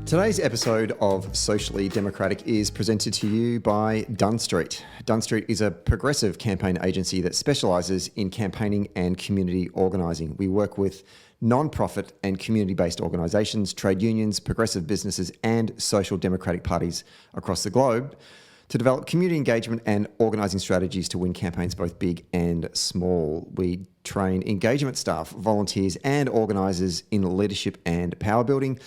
Today's episode of Socially Democratic is presented to you by Dunn Street. Dunn Street is a progressive campaign agency that specialises in campaigning and community organising. We work with non-profit and community-based organisations, trade unions, progressive businesses and social democratic parties across the globe to develop community engagement and organising strategies to win campaigns both big and small. We train engagement staff, volunteers and organisers in leadership and power building.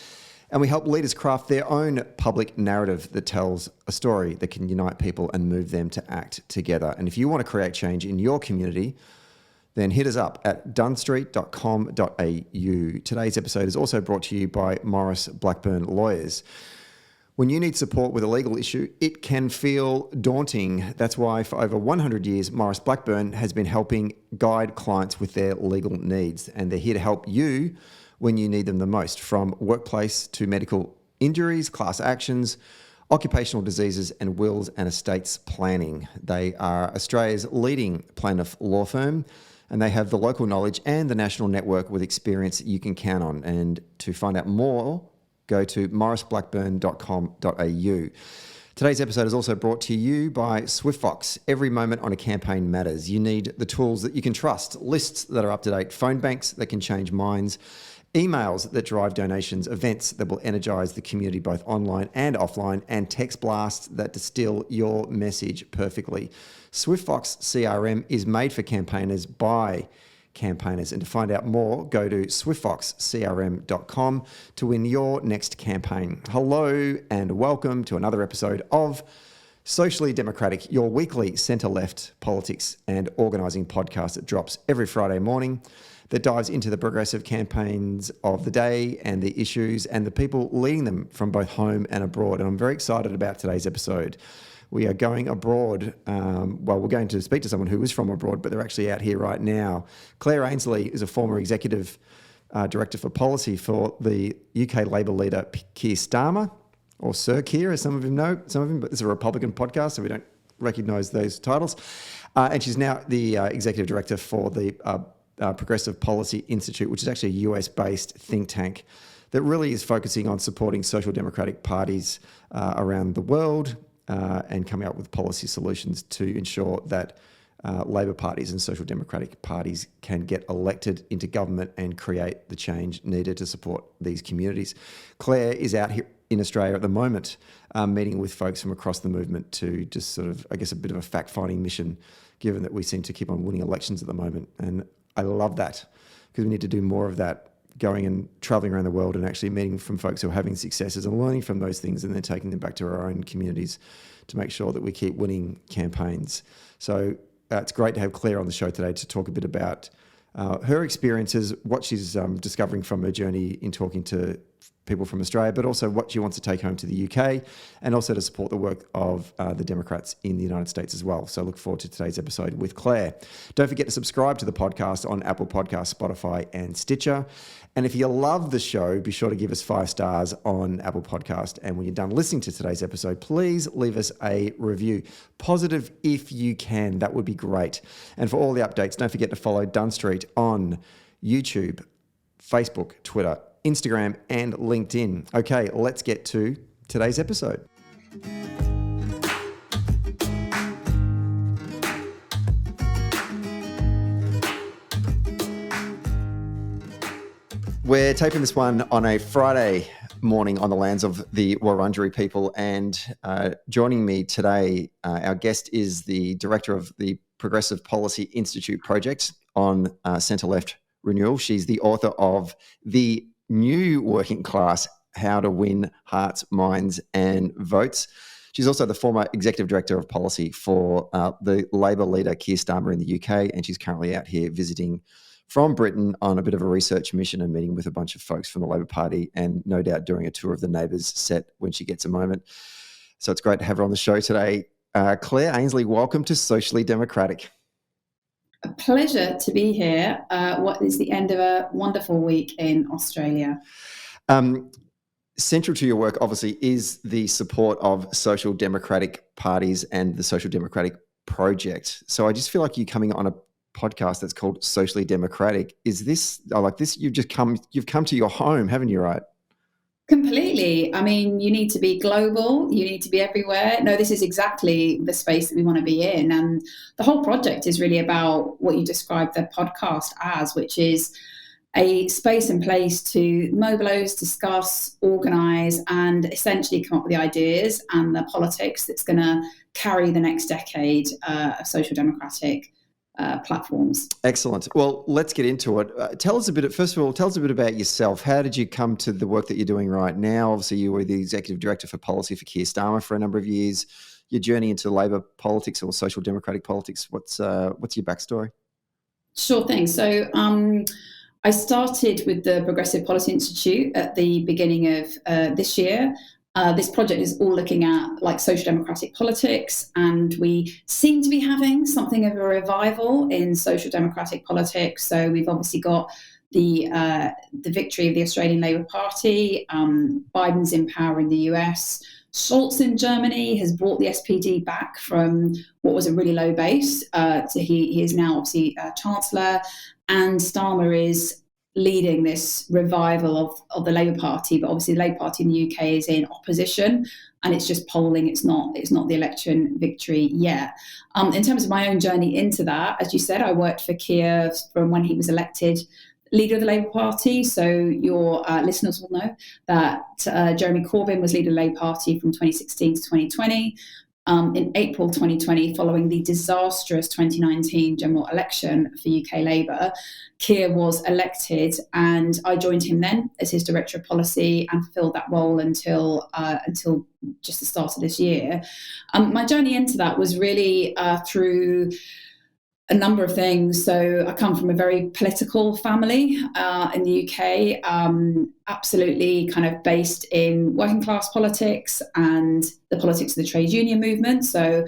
And we help leaders craft their own public narrative that tells a story that can unite people and move them to act together. And if you want to create change in your community, then hit us up at dunnstreet.com.au. Today's episode is also brought to you by Maurice Blackburn Lawyers. When you need support with a legal issue, it can feel daunting. That's why for over 100 years, Maurice Blackburn has been helping guide clients with their legal needs. And they're here to help you when you need them the most, from workplace to medical injuries, class actions, occupational diseases, and wills and estates planning. They are Australia's leading plaintiff law firm, and they have the local knowledge and the national network with experience you can count on. And to find out more, go to mauriceblackburn.com.au. Today's episode is also brought to you by SwiftFox. Every moment on a campaign matters. You need the tools that you can trust, lists that are up to date, phone banks that can change minds, emails that drive donations, events that will energise the community both online and offline, and text blasts that distill your message perfectly. SwiftFox CRM is made for campaigners by campaigners. And to find out more, go to swiftfoxcrm.com to win your next campaign. Hello and welcome to another episode of Socially Democratic, your weekly centre-left politics and organising podcast that drops every Friday morning, that dives into the progressive campaigns of the day and the issues and the people leading them from both home and abroad. And I'm very excited about today's episode. We are going abroad. We're going to speak to someone who is from abroad, but they're actually out here right now. Claire Ainsley is a former executive director for policy for the UK Labor leader Keir Starmer, or Sir Keir, as some of him know, but this is a Republican podcast, so we don't recognise those titles. And she's now the executive director for the Progressive Policy Institute, which is actually a US-based think tank that really is focusing on supporting social democratic parties around the world and coming up with policy solutions to ensure that Labor parties and social democratic parties can get elected into government and create the change needed to support these communities. Claire is out here in Australia at the moment, meeting with folks from across the movement to just sort of, I guess, a bit of a fact-finding mission, given that we seem to keep on winning elections at the moment. And I love that, because we need to do more of that, going and traveling around the world and actually meeting from folks who are having successes and learning from those things and then taking them back to our own communities to make sure that we keep winning campaigns. So it's great to have Claire on the show today to talk a bit about her experiences, what she's discovering from her journey in talking to people from Australia, but also what she wants to take home to the UK, and also to support the work of the Democrats in the United States as well. So I look forward to today's episode with Claire. Don't forget to subscribe to the podcast on Apple Podcasts, Spotify and Stitcher. And if you love the show, be sure to give us 5 stars on Apple Podcast. And when you're done listening to today's episode, please leave us a review. Positive if you can. That would be great. And for all the updates, don't forget to follow Dunn Street on YouTube, Facebook, Twitter, Instagram and LinkedIn. Okay, let's get to today's episode. We're taping this one on a Friday morning on the lands of the Wurundjeri people, and joining me today, our guest is the director of the Progressive Policy Institute project on Centre-Left Renewal. She's the author of The New Working Class, How to Win Hearts, Minds and Votes. She's also the former executive director of policy for the Labor leader Keir Starmer in the UK, and she's currently out here visiting from Britain on a bit of a research mission and meeting with a bunch of folks from the Labor Party, and no doubt doing a tour of the Neighbours set when she gets a moment. So it's great to have her on the show today. Claire Ainsley, welcome to Socially Democratic. A pleasure to be here. What is the end of a wonderful week in Australia? Central to your work, obviously, is the support of social democratic parties and the social democratic project. So I just feel like you're coming on a podcast that's called Socially Democratic. Is this, I like this, you've come to your home, haven't you, right? Completely. I mean, you need to be global, you need to be everywhere. No, this is exactly the space that we want to be in. And the whole project is really about what you described the podcast as, which is a space and place to mobilise, discuss, organise, and essentially come up with the ideas and the politics that's going to carry the next decade of social democratic platforms. Excellent. Well, let's get into it. First of all, tell us a bit about yourself. How did you come to the work that you're doing right now? Obviously, you were the Executive Director for Policy for Keir Starmer for a number of years. Your journey into Labor politics or social democratic politics, what's your backstory? Sure thing. So I started with the Progressive Policy Institute at the beginning of this year. This project is all looking at like social democratic politics, and we seem to be having something of a revival in social democratic politics. So we've obviously got the victory of the Australian Labor Party, Biden's in power in the US. Scholz in Germany has brought the SPD back from what was a really low base to he is now obviously Chancellor, and Starmer is leading this revival of the Labour Party, but obviously the Labour Party in the UK is in opposition, and it's just polling. It's not the election victory yet. In terms of my own journey into that, as you said, I worked for Keir from when he was elected leader of the Labour Party. So your listeners will know that Jeremy Corbyn was leader of the Labour Party from 2016 to 2020. In April 2020, following the disastrous 2019 general election for UK Labour, Keir was elected, and I joined him then as his Director of Policy and fulfilled that role until just the start of this year. My journey into that was really through a number of things. So I come from a very political family in the UK, absolutely kind of based in working class politics and the politics of the trade union movement. So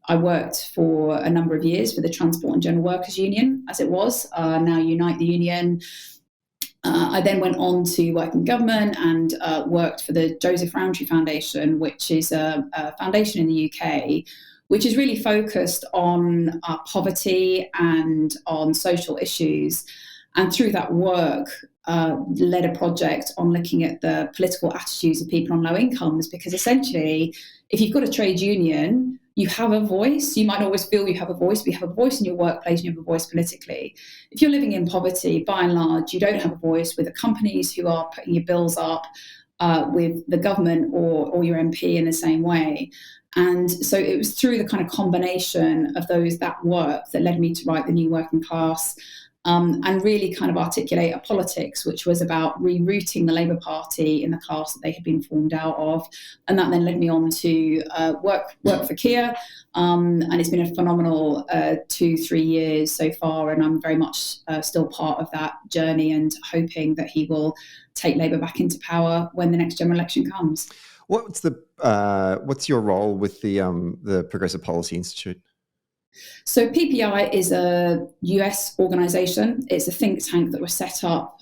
I worked for a number of years for the Transport and General Workers Union, as it was, now Unite the Union. I then went on to work in government and worked for the Joseph Rowntree Foundation, which is a foundation in the UK, which is really focused on poverty and on social issues. And through that work, led a project on looking at the political attitudes of people on low incomes, because essentially, if you've got a trade union, you have a voice. You might not always feel you have a voice, but you have a voice in your workplace and you have a voice politically. If you're living in poverty, by and large, you don't have a voice with the companies who are putting your bills up, with the government or your MP in the same way. And so it was through the kind of combination of that work that led me to write The New Working Class, and really kind of articulate a politics which was about rerouting the Labour Party in the class that they had been formed out of. And that then led me on to work for Keir. And it's been a phenomenal 2-3 years so far. And I'm very much still part of that journey and hoping that he will take Labour back into power when the next general election comes. What's your role with the Progressive Policy Institute? So PPI is a US organisation. It's a think tank that was set up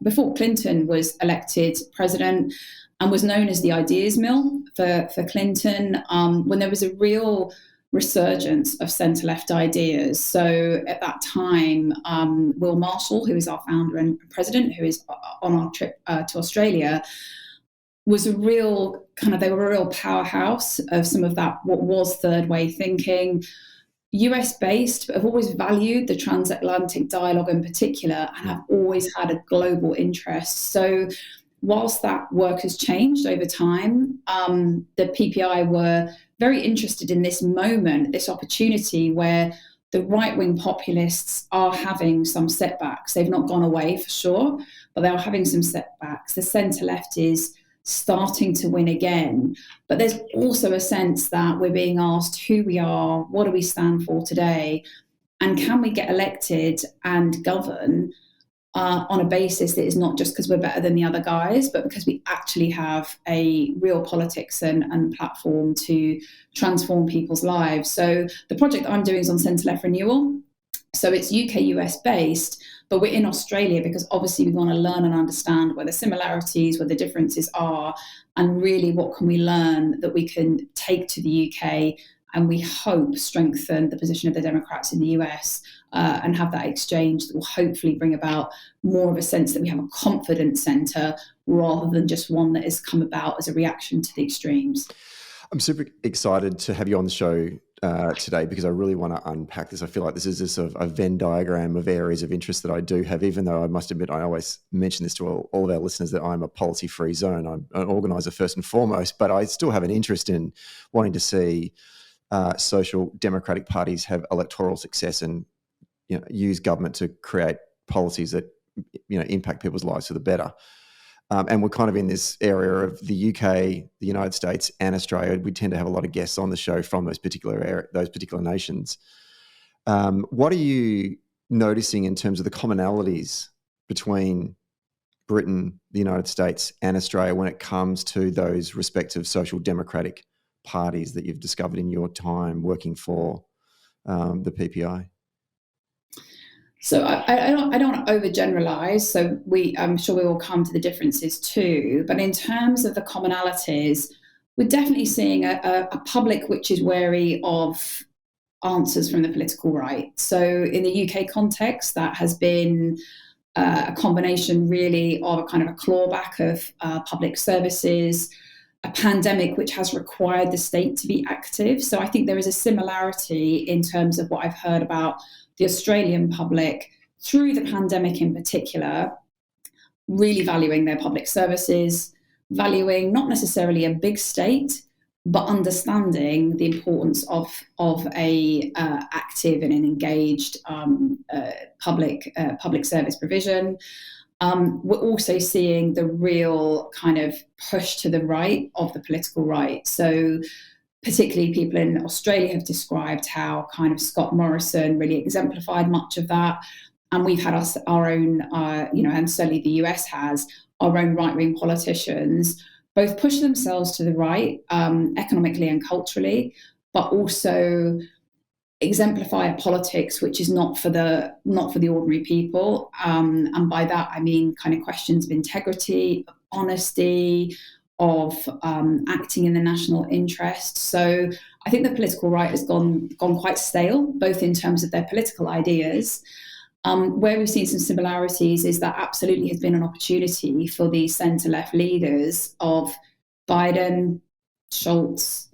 before Clinton was elected president and was known as the ideas mill for Clinton, when there was a real resurgence of centre-left ideas. So at that time, Will Marshall, who is our founder and president, who is on our trip to Australia, was they were a real powerhouse of some of that, what was third way thinking, US based, but have always valued the transatlantic dialogue in particular and have always had a global interest. So whilst that work has changed over time, the PPI were very interested in this moment, this opportunity where the right-wing populists are having some setbacks. They've not gone away for sure, but they are having some setbacks. The centre-left is starting to win again. But there's also a sense that we're being asked who we are, what do we stand for today, and can we get elected and govern on a basis that is not just because we're better than the other guys, but because we actually have a real politics and platform to transform people's lives. So the project I'm doing is on Centre-Left Renewal. So it's UK, US based, but we're in Australia because obviously we want to learn and understand where the similarities, where the differences are, and really what can we learn that we can take to the UK and we hope strengthen the position of the Democrats in the US, and have that exchange that will hopefully bring about more of a sense that we have a confident centre rather than just one that has come about as a reaction to the extremes. I'm super excited to have you on the show today, because I really want to unpack this. I feel like this is a sort of a Venn diagram of areas of interest that I do have, even though I must admit I always mention this to all of our listeners that I'm a policy-free zone. I'm an organiser first and foremost, but I still have an interest in wanting to see social democratic parties have electoral success and use government to create policies that impact people's lives for the better. And we're kind of in this area of the UK, the United States, and Australia. We tend to have a lot of guests on the show from those particular nations. What are you noticing in terms of the commonalities between Britain, the United States, and Australia when it comes to those respective social democratic parties that you've discovered in your time working for the PPI? So I don't want to overgeneralize. So I'm sure we will come to the differences too. But in terms of the commonalities, we're definitely seeing a public which is wary of answers from the political right. So in the UK context, that has been a combination really of a kind of a clawback of public services, a pandemic which has required the state to be active. So I think there is a similarity in terms of what I've heard about the Australian public through the pandemic in particular, really valuing their public services, valuing not necessarily a big state, but understanding the importance of a active and an engaged public service provision. We're also seeing the real kind of push to the right of the political right. So particularly people in Australia have described how kind of Scott Morrison really exemplified much of that. And we've had our own, and certainly the US has, our own right-wing politicians both push themselves to the right economically and culturally, but also exemplify a politics which is not for the ordinary people. And by that, I mean kind of questions of integrity, of honesty, of acting in the national interest. So I think the political right has gone quite stale, both in terms of their political ideas. Where we've seen some similarities is that absolutely has been an opportunity for the centre-left leaders of Biden, Schultz,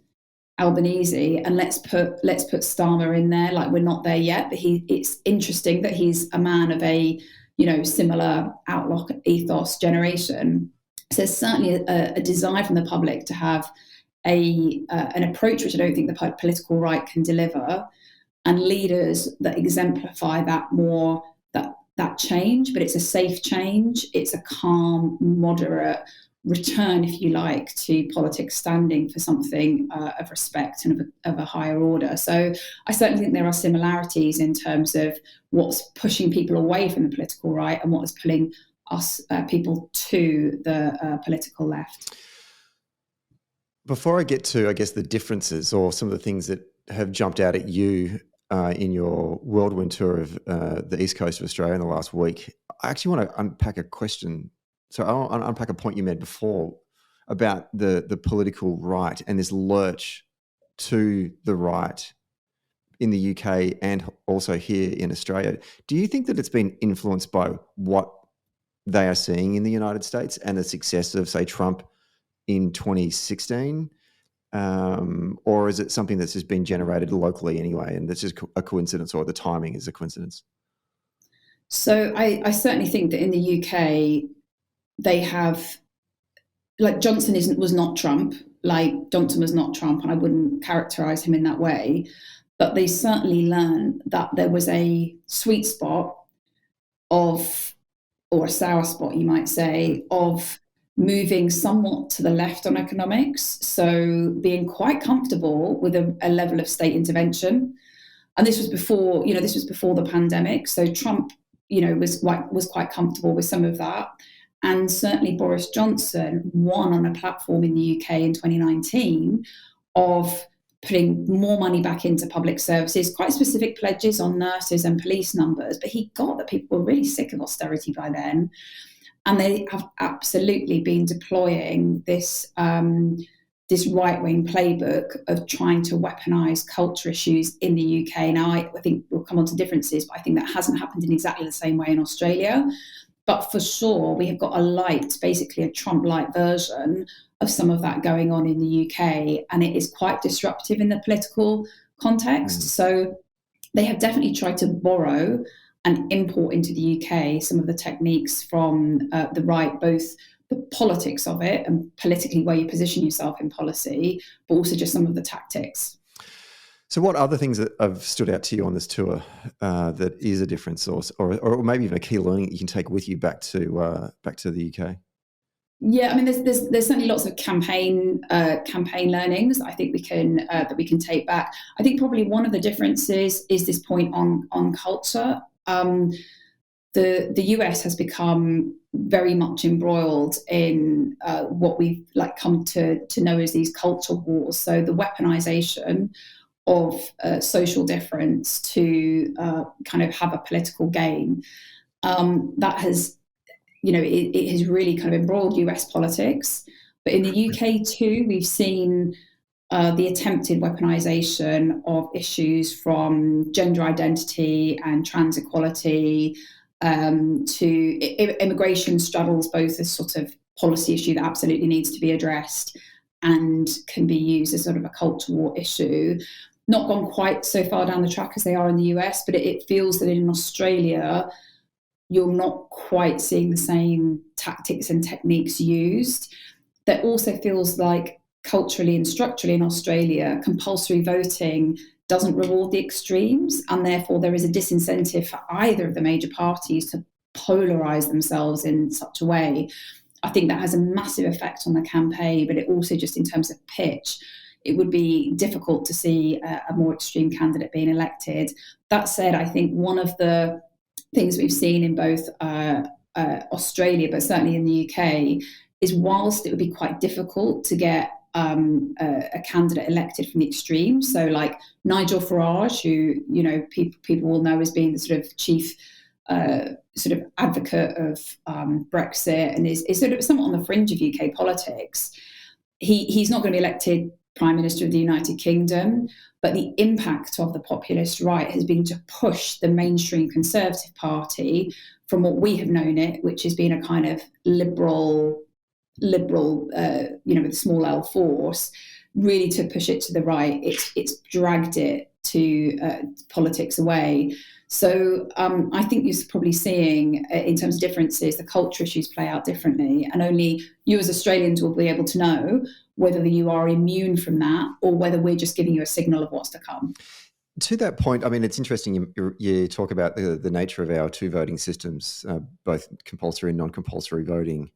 Albanese, and let's put Starmer in there. Like, we're not there yet, but it's interesting that he's a man of a similar outlook, ethos, generation. So there's certainly a desire from the public to have an approach which I don't think the political right can deliver, and leaders that exemplify that more, that change, but it's a safe change. It's a calm, moderate return, if you like, to politics standing for something of respect and of a higher order. So I certainly think there are similarities in terms of what's pushing people away from the political right and what is pulling us people to the political left. Before I get to, I guess, the differences or some of the things that have jumped out at you in your whirlwind tour of the east coast of Australia in the last week, I actually want to unpack a question. So I'll unpack a point you made before about the political right and this lurch to the right in the UK and also here in Australia. Do you think that it's been influenced by what they are seeing in the United States and the success of, say, Trump in 2016? Or is it something that's just been generated locally anyway, and that's just a coincidence, or the timing is a coincidence? So I certainly think that in the UK, they have, like, Johnson was not Trump, and I wouldn't characterise him in that way. But they certainly learned that there was a sweet spot or a sour spot, you might say, of moving somewhat to the left on economics. So being quite comfortable with a level of state intervention. And this was before the pandemic. So Trump, was quite comfortable with some of that. And certainly Boris Johnson won on a platform in the UK in 2019 of putting more money back into public services, quite specific pledges on nurses and police numbers. But he got that people were really sick of austerity by then. And they have absolutely been deploying this this right-wing playbook of trying to weaponise culture issues in the UK. Now, I think we'll come on to differences, but I think that hasn't happened in exactly the same way in Australia. But for sure, we have got basically a Trump-light version of some of that going on in the UK, and it is quite disruptive in the political context. So they have definitely tried to borrow and import into the UK some of the techniques from the right, both the politics of it and politically where you position yourself in policy, but also just some of the tactics. So what other things that have stood out to you on this tour that is a difference or maybe even a key learning that you can take with you back to the UK? Yeah, I mean, there's certainly lots of campaign learnings I think we can take back. I think probably one of the differences is this point on culture. The US has become very much embroiled in what we've come to know as these culture wars. So the weaponization of social difference to kind of have a political gain, that has, it has really kind of embroiled US politics. But in the UK too, we've seen the attempted weaponization of issues from gender identity and trans equality to immigration straddles both as sort of policy issue that absolutely needs to be addressed and can be used as sort of a culture war issue. Not gone quite so far down the track as they are in the US, but it feels that in Australia, you're not quite seeing the same tactics and techniques used. That also feels like culturally and structurally in Australia, compulsory voting doesn't reward the extremes, and therefore there is a disincentive for either of the major parties to polarize themselves in such a way. I think that has a massive effect on the campaign, but it also just in terms of pitch, it would be difficult to see a more extreme candidate being elected. That said, I think one of the things we've seen in both Australia, but certainly in the UK, is whilst it would be quite difficult to get a candidate elected from the extremes, so like Nigel Farage, who people will know as being the sort of chief sort of advocate of Brexit and is sort of somewhat on the fringe of UK politics. He's not going to be elected Prime Minister of the United Kingdom, but the impact of the populist right has been to push the mainstream Conservative Party from what we have known it, which has been a kind of liberal, with a small L force, really to push it to the right. It's dragged it to politics away. So I think you're probably seeing, in terms of differences, the culture issues play out differently, and only you as Australians will be able to know whether you are immune from that or whether we're just giving you a signal of what's to come. To that point, I mean, it's interesting you talk about the nature of our two voting systems, both compulsory and non-compulsory voting.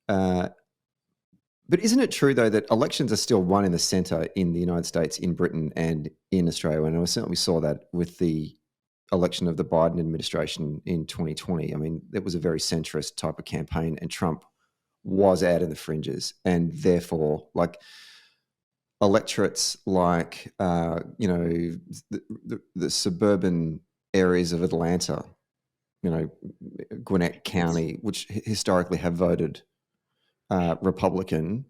But isn't it true, though, that elections are still won in the centre in the United States, in Britain and in Australia? And we certainly saw that with the election of the Biden administration in 2020. I mean, it was a very centrist type of campaign, and Trump was out in the fringes, and therefore, like, electorates like the suburban areas of Atlanta, Gwinnett County, which historically have voted Republican,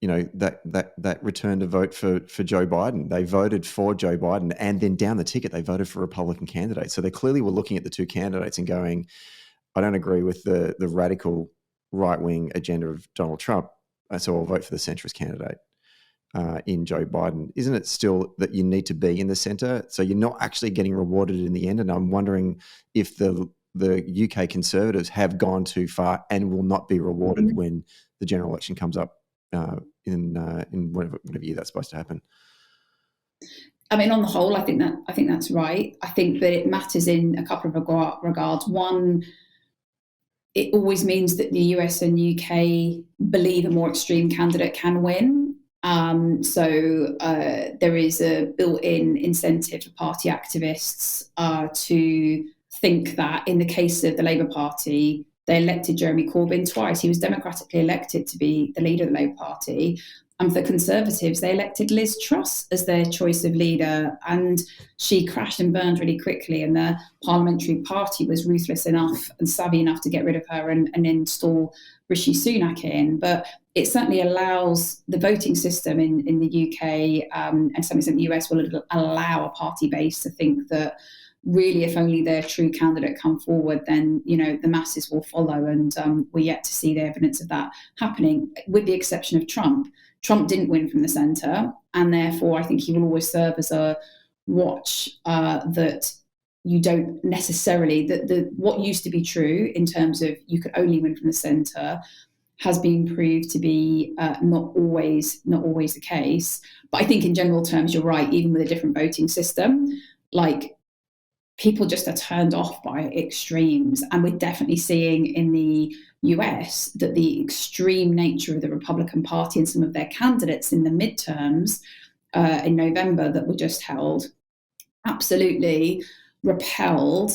that returned a vote for Joe Biden. They voted for Joe Biden, and then down the ticket they voted for Republican candidates. So they clearly were looking at the two candidates and going, I don't agree with the radical right-wing agenda of Donald Trump, so I'll vote for the centrist candidate in Joe Biden. Isn't it still that you need to be in the centre, so you're not actually getting rewarded in the end? And I'm wondering if the UK Conservatives have gone too far and will not be rewarded when the general election comes up in whatever year that's supposed to happen. I mean, on the whole, I think that's right. I think that it matters in a couple of regards. One, it always means that the US and UK believe a more extreme candidate can win. So there is a built-in incentive for party activists to think that in the case of the Labour Party, they elected Jeremy Corbyn twice. He was democratically elected to be the leader of the Labour Party. And for Conservatives, they elected Liz Truss as their choice of leader, and she crashed and burned really quickly. And the parliamentary party was ruthless enough and savvy enough to get rid of her and install Rishi Sunak in. But it certainly allows the voting system in the UK and to some extent the US will allow a party base to think that really, if only their true candidate come forward, then the masses will follow. And we're yet to see the evidence of that happening, with the exception of Trump. Trump didn't win from the centre, and therefore I think he will always serve as a watch that you don't necessarily, that what used to be true in terms of you could only win from the centre has been proved to be not always the case. But I think in general terms, you're right, even with a different voting system, like, people just are turned off by extremes. And we're definitely seeing in the US that the extreme nature of the Republican Party and some of their candidates in the midterms in November that were just held absolutely repelled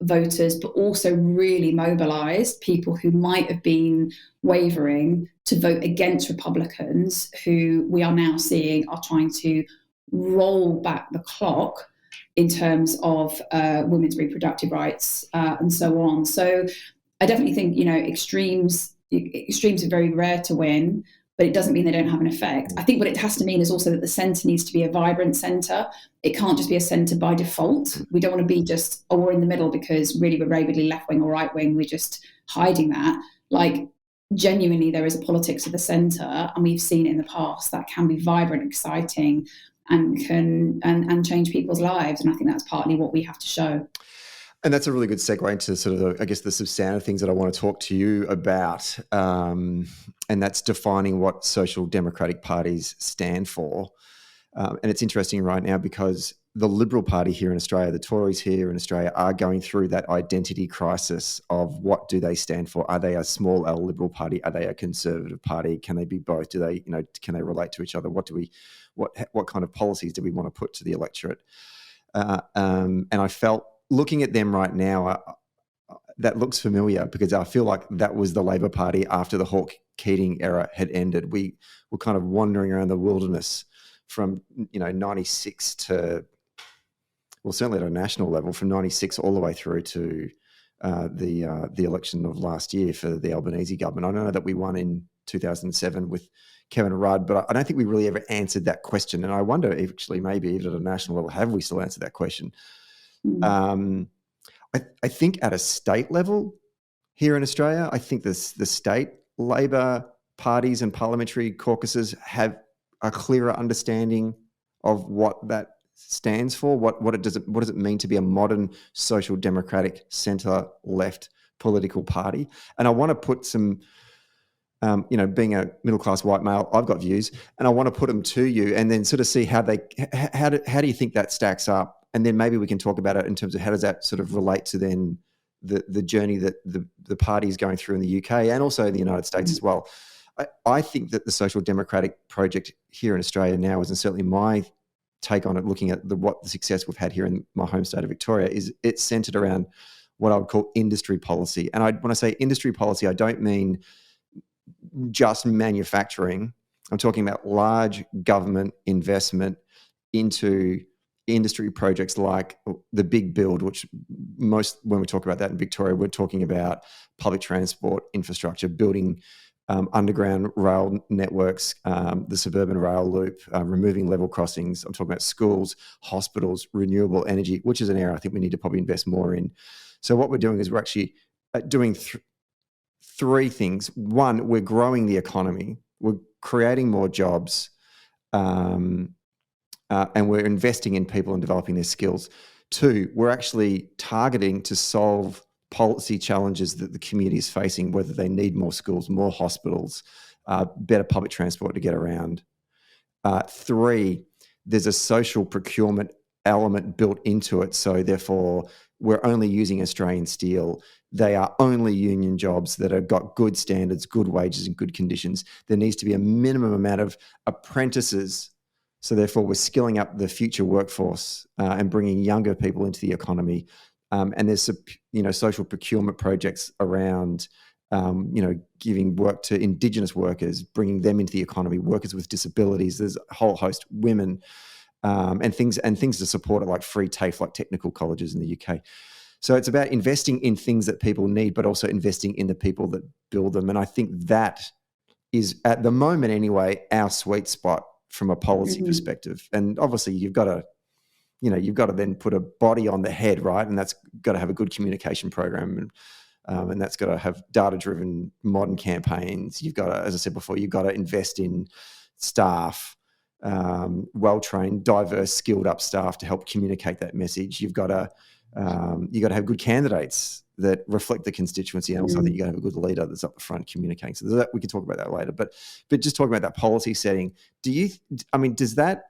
voters, but also really mobilized people who might have been wavering to vote against Republicans, who we are now seeing are trying to roll back the clock in terms of women's reproductive rights and so on. So I definitely think, extremes are very rare to win, but it doesn't mean they don't have an effect. I think what it has to mean is also that the centre needs to be a vibrant centre. It can't just be a centre by default. We don't want to be just, we're in the middle because really we're rabidly left-wing or right-wing. We're just hiding that. Like, genuinely, there is a politics of the centre, and we've seen it in the past that can be vibrant, exciting, and can and change people's lives. And I think that's partly what we have to show. And that's a really good segue into sort of, the substantive things that I want to talk to you about. And that's defining what social democratic parties stand for. And it's interesting right now because the Liberal Party here in Australia, the Tories here in Australia, are going through that identity crisis of what do they stand for? Are they a small L Liberal Party? Are they a Conservative Party? Can they be both? Do they, can they relate to each other? What kind of policies do we want to put to the electorate? And I felt, looking at them right now, that looks familiar because I feel like that was the Labor Party after the Hawke-Keating era had ended. We were kind of wandering around the wilderness from 96 to, well, certainly at a national level, from 96 all the way through to the election of last year for the Albanese government. I know that we won in 2007 with Kevin Rudd, but I don't think we really ever answered that question. And I wonder if actually maybe even at a national level, have we still answered that question? I think at a state level here in Australia, I think the state Labor parties and parliamentary caucuses have a clearer understanding of what that stands for. What does it mean to be a modern social democratic centre-left political party? And I want to put some, being a middle-class white male, I've got views, and I want to put them to you, and then sort of see how do you think that stacks up? And then maybe we can talk about it in terms of how does that sort of relate to then the journey that the party is going through in the UK and also the United States as well. I think that the social democratic project here in Australia now, and certainly my take on it, looking at what the success we've had here in my home state of Victoria, is it's centred around what I would call industry policy. And when I say industry policy, I don't mean just manufacturing. I'm talking about large government investment into industry projects like the big build, which when we talk about that in Victoria, we're talking about public transport infrastructure, building underground rail networks, the suburban rail loop, removing level crossings. I'm talking about schools, hospitals, renewable energy, which is an area I think we need to probably invest more in. So what we're doing is we're actually doing three things. One, we're growing the economy. We're creating more jobs. And we're investing in people and developing their skills. Two, we're actually targeting to solve policy challenges that the community is facing, whether they need more schools, more hospitals, better public transport to get around. Three, there's a social procurement element built into it. So therefore, we're only using Australian steel. They are only union jobs that have got good standards, good wages and good conditions. There needs to be a minimum amount of apprentices. So therefore, we're skilling up the future workforce and bringing younger people into the economy. And there's social procurement projects around giving work to Indigenous workers, bringing them into the economy, workers with disabilities. There's a whole host, women, and things to support it, like free TAFE, like technical colleges in the UK. So it's about investing in things that people need, but also investing in the people that build them. And I think that is, at the moment anyway, our sweet spot from a policy perspective. And obviously you've got to then put a body on the head, right? And that's got to have a good communication program, and that's got to have data-driven modern campaigns. You've got to, as I said before, you've got to invest in staff, well-trained, diverse, skilled-up staff to help communicate that message. You've got to have good candidates that reflect the constituency, and also I think you got to have a good leader that's up the front communicating. So we can talk about that later. But just talking about that policy setting, does that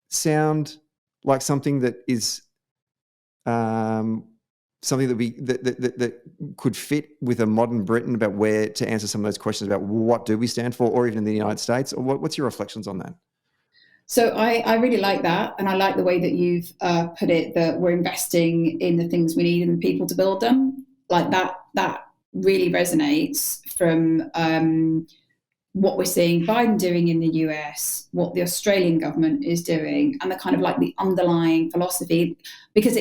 sound like something that is something that could fit with a modern Britain, about where to answer some of those questions about what do we stand for, or even in the United States? Or what's your reflections on that? So I really like that, and I like the way that you've put it, that we're investing in the things we need and the people to build them. Like that really resonates from what we're seeing Biden doing in the US, what the Australian government is doing, and the kind of like the underlying philosophy, because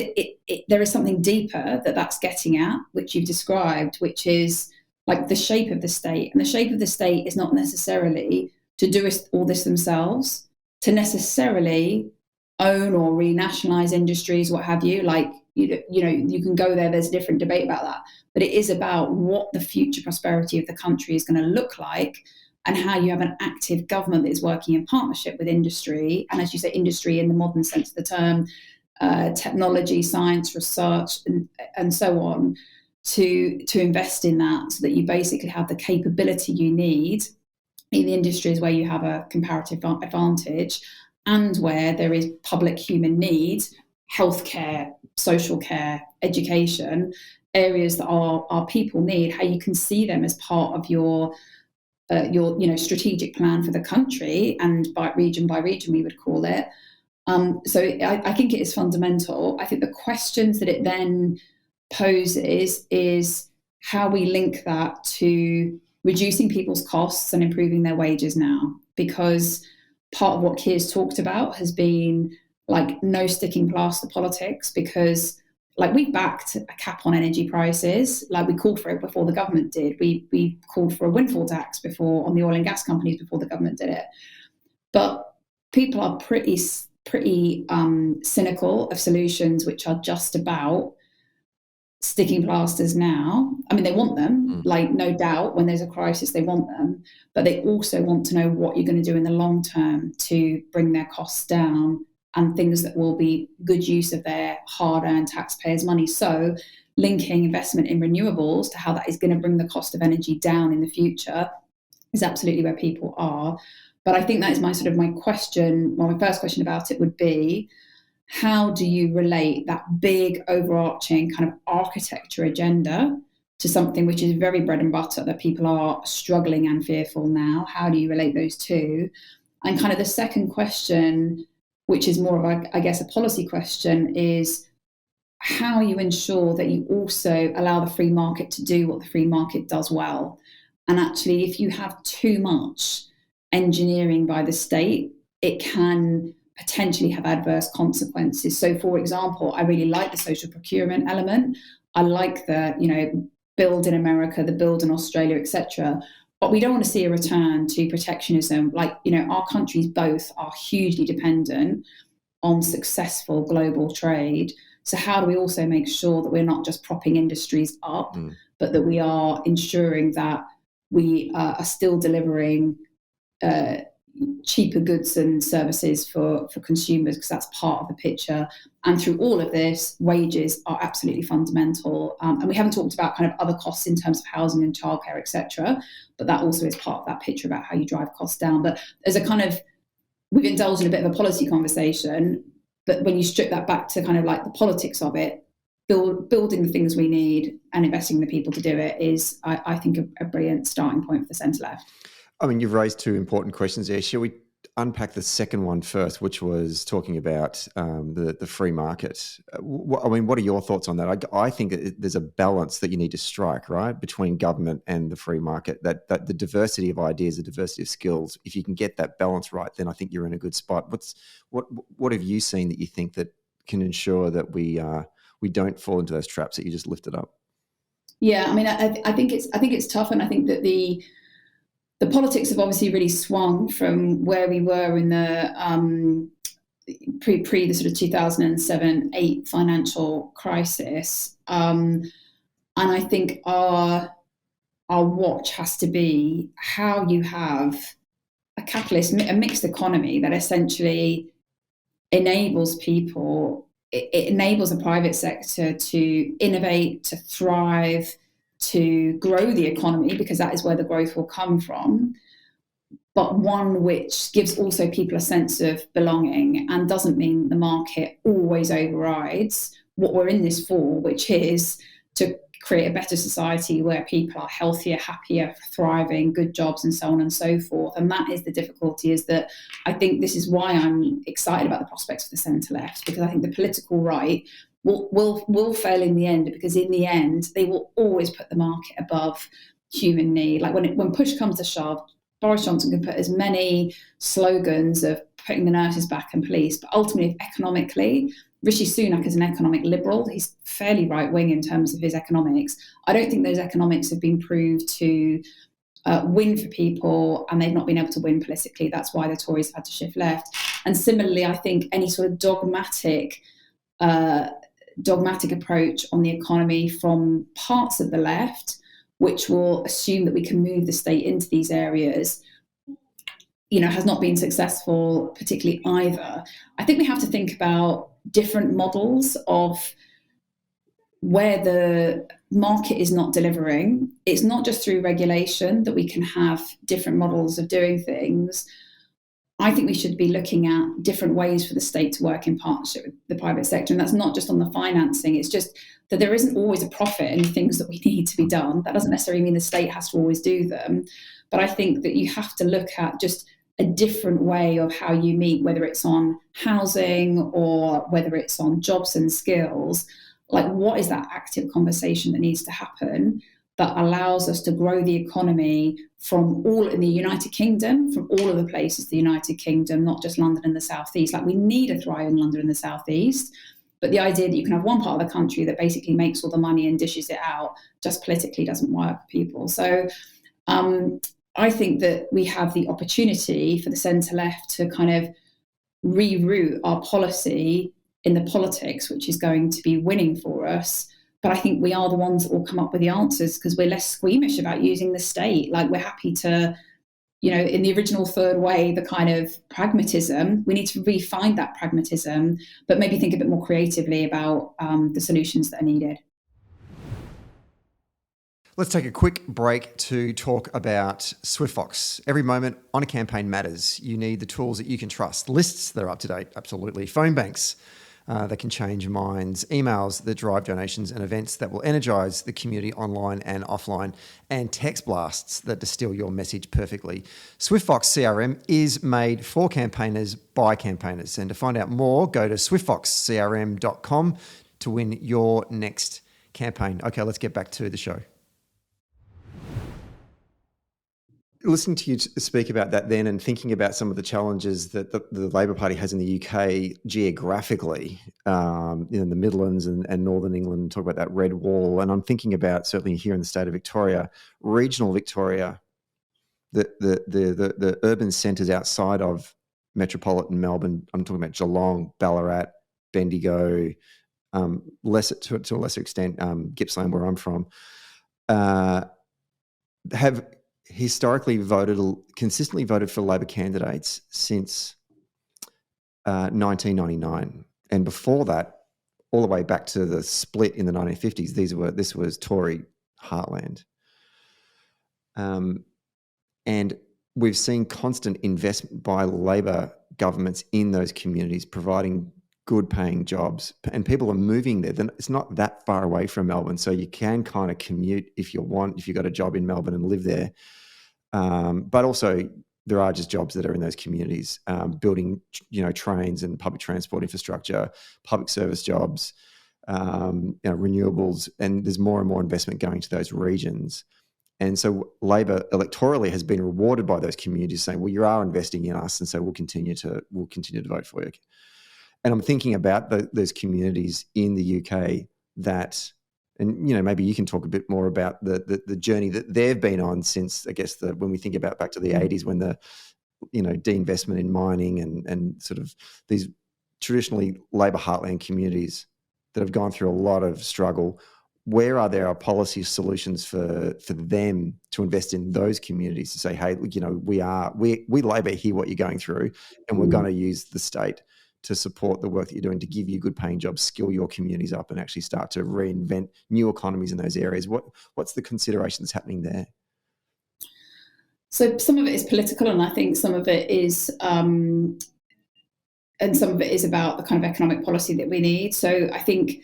there is something deeper that's getting at, which you've described, which is like the shape of the state. And the shape of the state is not necessarily to do all this themselves, to necessarily own or renationalize industries, what have you. Like, you can go there, there's a different debate about that. But it is about what the future prosperity of the country is going to look like, and how you have an active government that is working in partnership with industry. And as you say, industry in the modern sense of the term, technology, science, research, and so on, to invest in that, so that you basically have the capability you need in the industries where you have a comparative advantage, and where there is public human need, healthcare, social care, education, areas that our people need, how you can see them as part of your strategic plan for the country, and by region we would call it. So I think it is fundamental. I think the questions that it then poses is how we link that to reducing people's costs and improving their wages now, because part of what Keir's talked about has been like no sticking plaster politics, because like we backed a cap on energy prices, like we called for it before the government did. We called for a windfall tax before on the oil and gas companies before the government did it. But people are pretty cynical of solutions which are just about sticking plasters now. I mean, they want them, like no doubt when there's a crisis, they want them, but they also want to know what you're going to do in the long term to bring their costs down, and things that will be good use of their hard-earned taxpayers' money. So linking investment in renewables to how that is going to bring the cost of energy down in the future is absolutely where people are. But I think that is my question. Well, my first question about it would be, how do you relate that big overarching kind of architecture agenda to something which is very bread and butter that people are struggling and fearful now? How do you relate those two? And kind of the second question, which is more of a policy question, is how you ensure that you also allow the free market to do what the free market does well. And actually, if you have too much engineering by the state, it can potentially have adverse consequences. So, for example, I really like the social procurement element. I like the, build in America, the build in Australia, etc. But we don't want to see a return to protectionism. Like, our countries both are hugely dependent on successful global trade. So how do we also make sure that we're not just propping industries up, but that we are ensuring that we are still delivering cheaper goods and services for consumers, because that's part of the picture. And through all of this, wages are absolutely fundamental. And we haven't talked about kind of other costs in terms of housing and childcare, etc. But that also is part of that picture about how you drive costs down. But there's we've indulged in a bit of a policy conversation, but when you strip that back to kind of like the politics of it, building the things we need and investing in the people to do it is, I think, a brilliant starting point for the centre-left. I mean, you've raised two important questions there. unpack the second one first, which was talking about the free market. What are your thoughts on that? I think that there's a balance that you need to strike, right, between government and the free market. That the diversity of ideas, the diversity of skills. If you can get that balance right, then I think you're in a good spot. What have you seen that you think that can ensure that we don't fall into those traps that you just lifted up? Yeah, I mean, I think it's tough, and I think that the politics have obviously really swung from where we were in the pre the sort of 2007-8 financial crisis, and I think our watch has to be how you have a mixed economy that essentially enables people. It enables the private sector to innovate, to thrive, to grow the economy, because that is where the growth will come from, but one which gives also people a sense of belonging and doesn't mean the market always overrides what we're in this for, which is to create a better society where people are healthier, happier, thriving, good jobs, and so on and so forth. And that is the difficulty, is that I think this is why I'm excited about the prospects for the centre-left, because I think the political right will fail in the end, because in the end they will always put the market above human need. Like when push comes to shove, Boris Johnson can put as many slogans of putting the nurses back and police, but ultimately economically, Rishi Sunak is an economic liberal. He's fairly right-wing in terms of his economics. I don't think those economics have been proved to win for people, and they've not been able to win politically. That's why the Tories have had to shift left. And similarly, I think any sort of dogmatic approach on the economy from parts of the left, which will assume that we can move the state into these areas, has not been successful particularly either. I think we have to think about different models of where the market is not delivering. It's not just through regulation that we can have different models of doing things. I think we should be looking at different ways for the state to work in partnership with the private sector. And that's not just on the financing. It's just that there isn't always a profit in the things that we need to be done. That doesn't necessarily mean the state has to always do them. But I think that you have to look at just a different way of how you meet, whether it's on housing or whether it's on jobs and skills. Like, what is that active conversation that needs to happen that allows us to grow the economy from all in the United Kingdom, from all of the places, the United Kingdom, not just London and the South East. Like, we need a thriving London and the South East, but the idea that you can have one part of the country that basically makes all the money and dishes it out just politically doesn't work for people. So I think that we have the opportunity for the centre-left to kind of reroute our policy in the politics, which is going to be winning for us. But I think we are the ones that will come up with the answers, because we're less squeamish about using the state. Like, we're happy to, in the original third way, the kind of pragmatism, we need to refine that pragmatism, but maybe think a bit more creatively about the solutions that are needed. Let's take a quick break to talk about SwiftFox. Every moment on a campaign matters. You need the tools that you can trust. Lists that are up to date, absolutely. Phone banks that can change minds. Emails that drive donations, and events that will energise the community online and offline. And text blasts that distill your message perfectly. SwiftFox CRM is made for campaigners by campaigners. And to find out more, go to swiftfoxcrm.com to win your next campaign. Okay, let's get back to the show. Listening to you speak about that then, and thinking about some of the challenges that the Labor Party has in the UK geographically, in the Midlands and Northern England, talk about that red wall. And I'm thinking about, certainly here in the state of Victoria, regional Victoria, the urban centres outside of metropolitan Melbourne. I'm talking about Geelong, Ballarat, Bendigo, to a lesser extent, Gippsland, where I'm from, have historically consistently voted for Labor candidates since 1999, and before that, all the way back to the split in the 1950s. This was Tory heartland, and we've seen constant investment by Labor governments in those communities, providing good-paying jobs, and people are moving there. Then it's not that far away from Melbourne, so you can kind of commute if you want, if you've got a job in Melbourne and live there. But also, there are just jobs that are in those communities, building, trains and public transport infrastructure, public service jobs, renewables, and there's more and more investment going to those regions. And so Labor electorally has been rewarded by those communities saying, well, you are investing in us, and so we'll continue to vote for you. And I'm thinking about those communities in the UK that, and maybe you can talk a bit more about the journey that they've been on since, I guess, when we think about back to the 80s, when the de-investment in mining and sort of these traditionally Labor heartland communities that have gone through a lot of struggle. Where are there policy solutions for them to invest in those communities to say, hey, we Labor hear what you're going through, and we're going to use the state to support the work that you're doing to give you good paying jobs, skill your communities up, and actually start to reinvent new economies in those areas. What's the consideration that's happening there? So some of it is political, and I think some of it is about the kind of economic policy that we need. So I think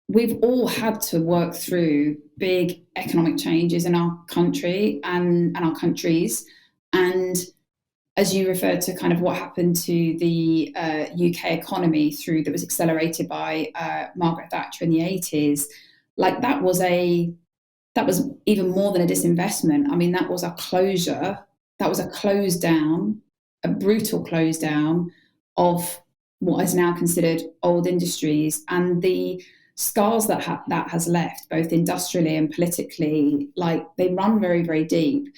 we've all had to work through big economic changes in our country and our countries. And as you referred to kind of what happened to the UK economy that was accelerated by Margaret Thatcher in the 80s, that was even more than a disinvestment. I mean, that was a closure. That was a close down, a brutal close down of what is now considered old industries, and the scars that has left, both industrially and politically, they run very, very deep.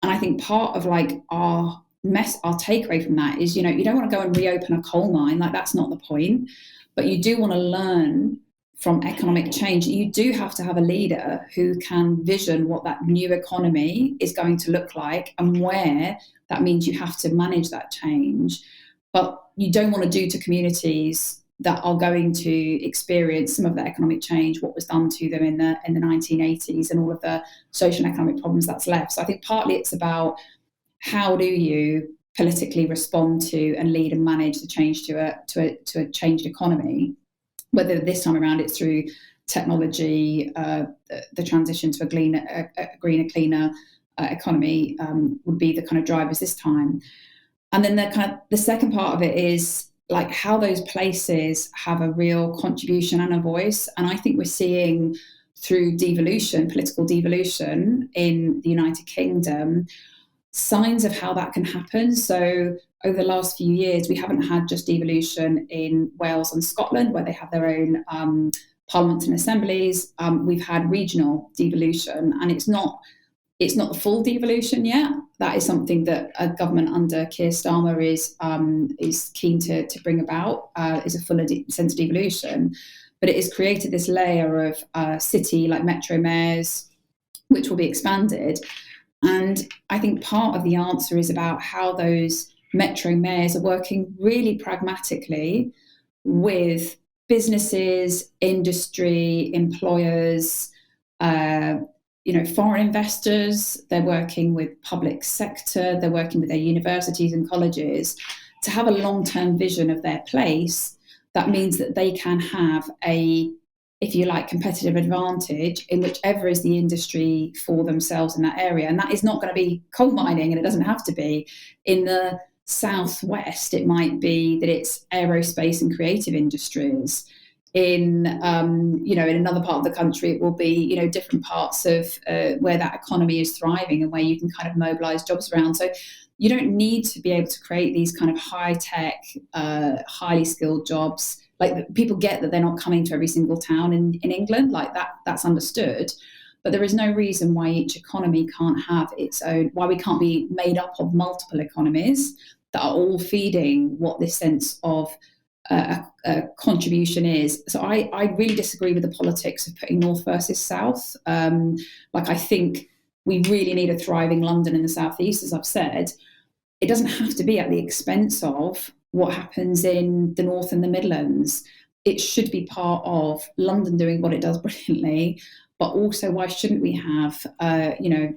And I think part of our takeaway from that is, you don't want to go and reopen a coal mine. That's not the point. But you do want to learn from economic change. You do have to have a leader who can vision what that new economy is going to look like, and where that means you have to manage that change. But you don't want to do to communities that are going to experience some of the economic change, what was done to them in the 1980s, and all of the social and economic problems that's left. So I think partly it's about how do you politically respond to and lead and manage the change to a changed economy, whether this time around it's through technology, the transition to a greener, cleaner economy would be the kind of drivers this time. And then the second part of it is how those places have a real contribution and a voice. And I think we're seeing through political devolution in the United Kingdom, signs of how that can happen. So over the last few years, we haven't had just devolution in Wales and Scotland, where they have their own parliaments and assemblies. We've had regional devolution, and it's not the full devolution yet. That is something that a government under Keir Starmer is keen to bring about, is a fuller sense of devolution. But it has created this layer of city, metro mayors, which will be expanded. And I think part of the answer is about how those metro mayors are working really pragmatically with businesses, industry, employers, foreign investors. They're working with public sector, they're working with their universities and colleges to have a long-term vision of their place. That means that they can have competitive advantage in whichever is the industry for themselves in that area. And that is not going to be coal mining, and it doesn't have to be. In the southwest, it might be that it's aerospace and creative industries. In another part of the country, it will be different parts of where that economy is thriving and where you can kind of mobilize jobs around. So you don't need to be able to create these kind of high tech, highly skilled jobs. People get that they're not coming to every single town in England, that's understood. But there is no reason why each economy can't have its own, why we can't be made up of multiple economies that are all feeding what this sense of a contribution is. So I really disagree with the politics of putting North versus South. I think we really need a thriving London in the Southeast, as I've said. It doesn't have to be at the expense of what happens in the North and the Midlands. It should be part of London doing what it does brilliantly, but also why shouldn't we have,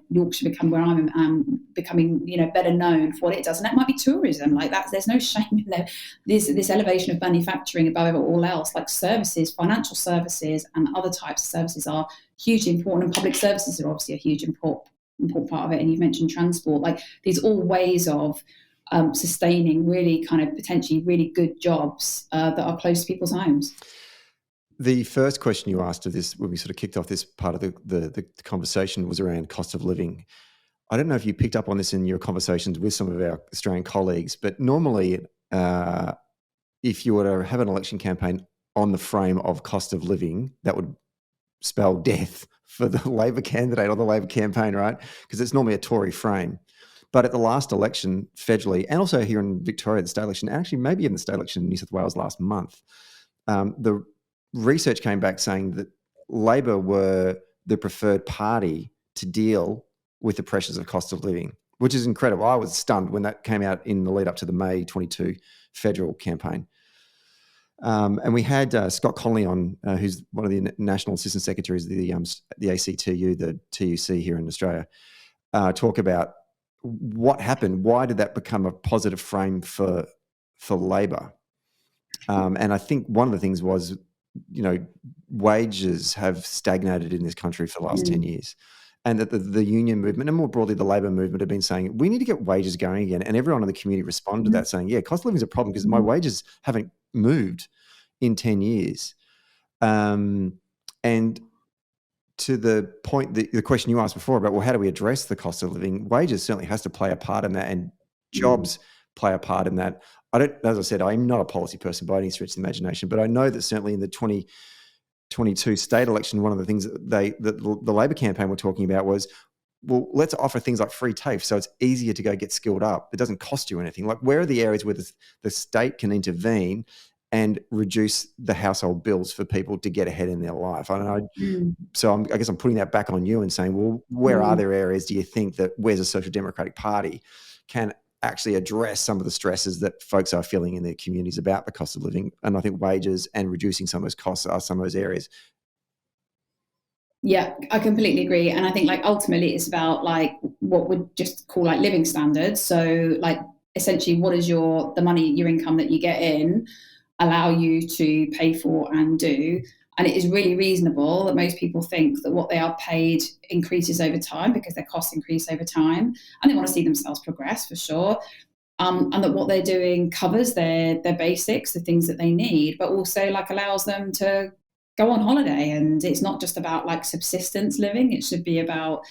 Yorkshire become where I'm becoming, better known for what it does. And that might be tourism that. There's no shame in there. This elevation of manufacturing above all else, services, financial services and other types of services are hugely important. And public services are obviously a huge important part of it. And you've mentioned transport. Like, these all ways of sustaining really kind of potentially really good jobs that are close to people's homes. The first question you asked of this, when we sort of kicked off this part of the conversation, was around cost of living. I don't know if you picked up on this in your conversations with some of our Australian colleagues, but normally if you were to have an election campaign on the frame of cost of living, that would spell death for the Labor candidate or the Labor campaign, right? Because it's normally a Tory frame. But at the last election, federally, and also here in Victoria, the state election, and actually maybe in the state election in New South Wales last month, the research came back saying that Labor were the preferred party to deal with the pressures of cost of living, which is incredible. I was stunned when that came out in the lead up to the May 22 federal campaign. And we had Scott Connolly on, who's one of the National Assistant Secretaries of the ACTU, the TUC here in Australia, talk about what happened. Why did that become a positive frame for Labor? And I think one of the things was, wages have stagnated in this country for the last 10 years. And that the union movement and more broadly the Labor movement have been saying, we need to get wages going again. And everyone in the community responded to that saying, yeah, cost of living is a problem because my wages haven't moved in 10 years. And to the point, the question you asked before about, well, how do we address the cost of living? Wages certainly has to play a part in that, and jobs play a part in that. As I said, I'm not a policy person by any stretch of the imagination, but I know that certainly in the 2022 state election, one of the things that the Labor campaign were talking about was, well, let's offer things like free TAFE so it's easier to go get skilled up. It doesn't cost you anything. Like, where are the areas where the state can intervene and reduce the household bills for people to get ahead in their life? I don't know. So I guess I'm putting that back on you and saying, well, where are there areas do you think that where's a Social Democratic Party can actually address some of the stresses that folks are feeling in their communities about the cost of living? And I think wages and reducing some of those costs are some of those areas. Yeah, I completely agree. And I think ultimately it's about what we'd just call living standards. So essentially, what is your income that you get in allow you to pay for and do? And it is really reasonable that most people think that what they are paid increases over time because their costs increase over time, and they want to see themselves progress for sure. And that what they're doing covers their basics, the things that they need, but also allows them to go on holiday. And it's not just about subsistence living. It should be about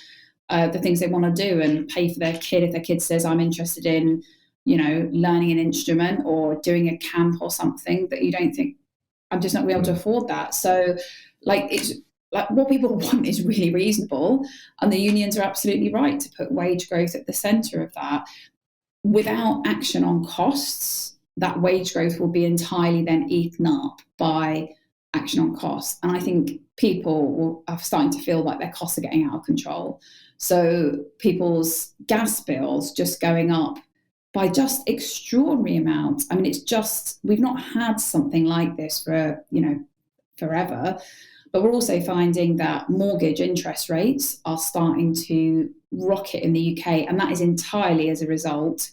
the things they want to do and pay for their kid. If their kid says, I'm interested in, learning an instrument or doing a camp or something, that you don't think, I'm just not going to be able to afford that. So it's what people want is really reasonable. And the unions are absolutely right to put wage growth at the centre of that. Without action on costs, that wage growth will be entirely then eaten up by action on costs. And I think people are starting to feel like their costs are getting out of control. So people's gas bills just going up by just extraordinary amounts. I mean, we've not had something like this for, forever. But we're also finding that mortgage interest rates are starting to rocket in the UK. And that is entirely as a result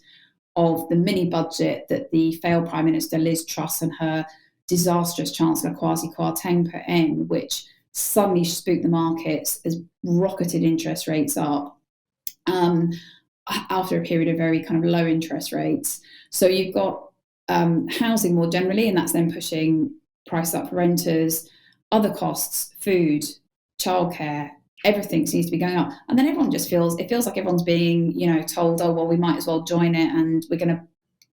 of the mini budget that the failed Prime Minister Liz Truss and her disastrous Chancellor Kwasi Kwarteng put in, which suddenly spooked the markets, has rocketed interest rates up after a period of very kind of low interest rates. So you've got housing more generally, and that's then pushing price up for renters, other costs, food, childcare, everything seems to be going up. And then everyone just feels like everyone's being, told, oh, well, we might as well join it and we're going to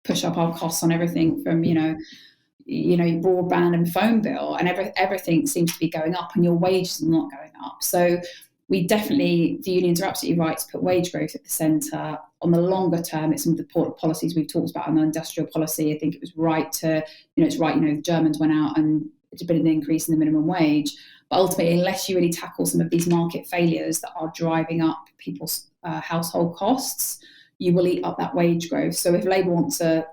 push up our costs on everything from, broadband and phone bill, and everything seems to be going up and your wages are not going up. So the unions are absolutely right to put wage growth at the centre. On the longer term, it's some of the policies we've talked about on the industrial policy. I think it was right the Germans went out and it's been an increase in the minimum wage. But ultimately, unless you really tackle some of these market failures that are driving up people's household costs, you will eat up that wage growth. So if Labour wants the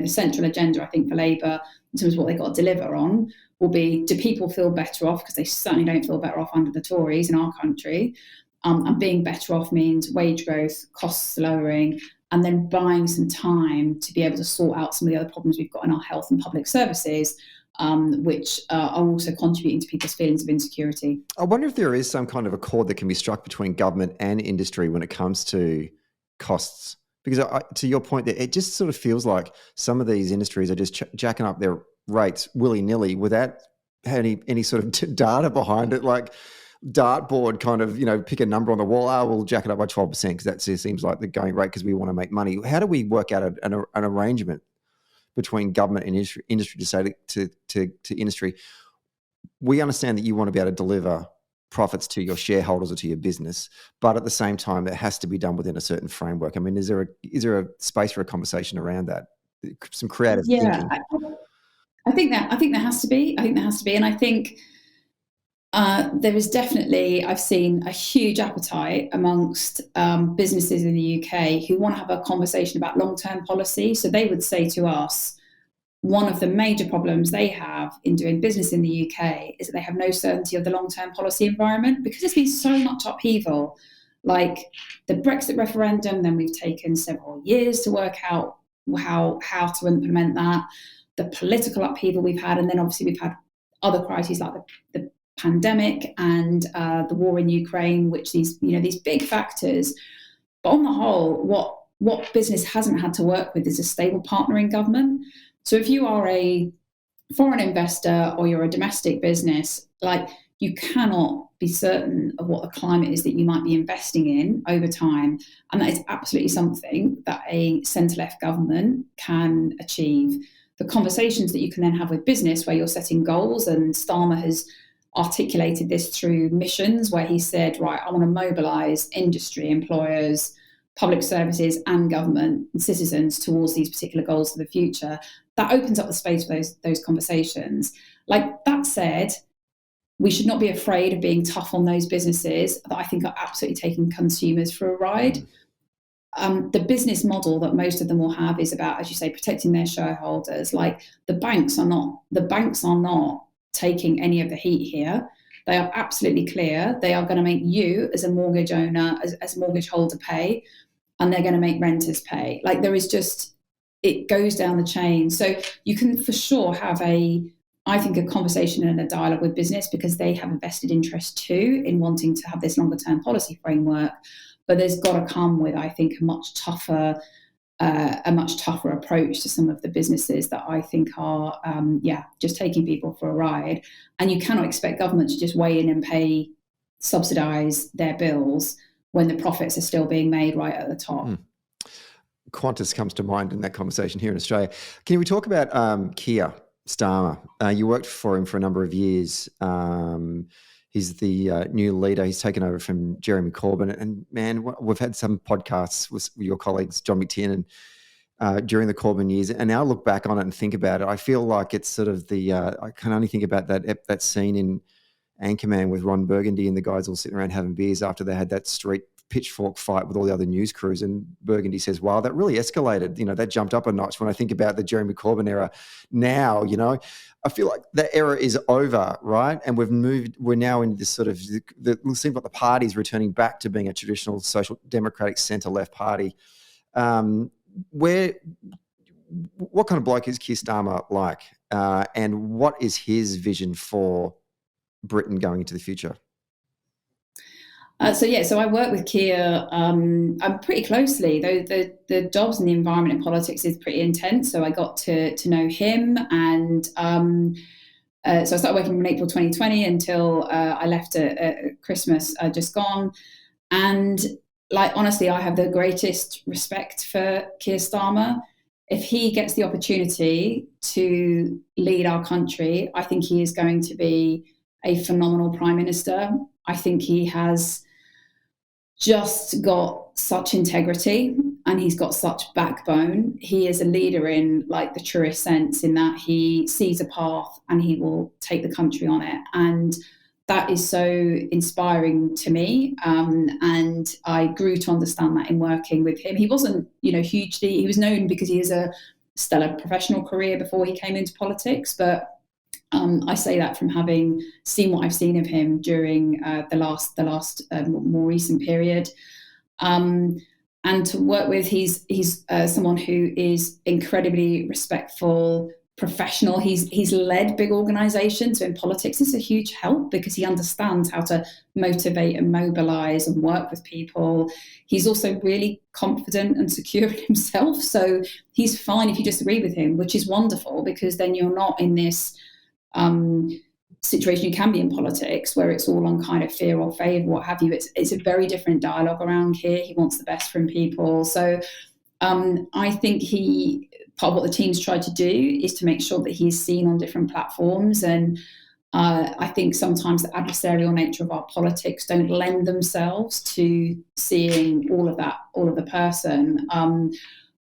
central agenda, I think, for Labour, in terms of what they've got to deliver on, will be, do people feel better off? Because they certainly don't feel better off under the Tories in our country. And being better off means wage growth, costs lowering, and then buying some time to be able to sort out some of the other problems we've got in our health and public services, which are also contributing to people's feelings of insecurity. I wonder if there is some kind of a chord that can be struck between government and industry when it comes to costs. Because to your point there, it just sort of feels like some of these industries are just jacking up their rates willy-nilly without any sort of data behind it, like dartboard kind of, pick a number on the wall. We'll jack it up by 12% because that seems like the going rate because we want to make money. How do we work out an arrangement between government and industry to say to industry, we understand that you want to be able to deliver profits to your shareholders or to your business, but at the same time, it has to be done within a certain framework. I mean, is there a space for a conversation around that? Some creative thinking. I think there has to be. And I think there is definitely, I've seen a huge appetite amongst businesses in the UK who want to have a conversation about long-term policy. So they would say to us, one of the major problems they have in doing business in the UK is that they have no certainty of the long-term policy environment because there's been so much upheaval. Like the Brexit referendum, then we've taken several years to work out how to implement that. The political upheaval we've had, and then obviously we've had other crises like the pandemic and the war in Ukraine, which these big factors. But on the whole, what business hasn't had to work with is a stable partner in government. So if you are a foreign investor or you're a domestic business, like you cannot be certain of what the climate is that you might be investing in over time. And that is absolutely something that a centre-left government can achieve. The conversations that you can then have with business where you're setting goals, and Starmer has articulated this through missions where he said, right, I want to mobilise industry, employers, public services and government and citizens towards these particular goals for the future. That opens up the space for those conversations. Like that said, we should not be afraid of being tough on those businesses that I think are absolutely taking consumers for a ride. The business model that most of them will have is about, as you say, protecting their shareholders. Like the banks are not taking any of the heat here. They are absolutely clear. They are going to make you as a mortgage owner, as a mortgage holder pay, and they're going to make renters pay. Like there is just, it goes down the chain. So you can for sure have a conversation and a dialogue with business because they have a vested interest too in wanting to have this longer term policy framework. But there's got to come with, I think, a much tougher approach to some of the businesses that I think are, just taking people for a ride. And you cannot expect government to just weigh in and subsidise their bills when the profits are still being made right at the top. Qantas comes to mind in that conversation here in Australia. Can we talk about Keir Starmer? You worked for him for a number of years. He's the new leader. He's taken over from Jeremy Corbyn. And man, we've had some podcasts with your colleagues, John McTiernan, during the Corbyn years. And now I look back on it and think about it. I feel like it's sort of I can only think about that scene in Anchorman with Ron Burgundy and the guys all sitting around having beers after they had that street pitchfork fight with all the other news crews. And Burgundy says, wow, that really escalated. That jumped up a notch when I think about the Jeremy Corbyn era. Now, I feel like that era is over, right? And we're now in this sort of, it seems like the party's returning back to being a traditional social democratic centre-left party. What kind of bloke is Keir Starmer like? And what is his vision for Britain going into the future? So I work with Keir pretty closely. The jobs and the environment in politics is pretty intense. So I got to know him, and so I started working from April 2020 until I left at Christmas just gone. And honestly, I have the greatest respect for Keir Starmer. If he gets the opportunity to lead our country, I think he is going to be a phenomenal Prime Minister. I think he has just got such integrity and he's got such backbone. He is a leader in the truest sense, in that he sees a path and he will take the country on it. And that is so inspiring to me. And I grew to understand that in working with him. He wasn't, hugely, he was known because he has a stellar professional career before he came into politics, but I say that from having seen what I've seen of him during the last more recent period. And to work with, he's someone who is incredibly respectful, professional. He's led big organizations. So in politics, it's a huge help because he understands how to motivate and mobilize and work with people. He's also really confident and secure in himself. So he's fine if you disagree with him, which is wonderful, because then you're not in this situation you can be in politics where it's all on kind of fear or favor, what have you. It's a very different dialogue around here. He wants the best from people. So I think part of what the team's tried to do is to make sure that he's seen on different platforms. And I think sometimes the adversarial nature of our politics don't lend themselves to seeing all of the person.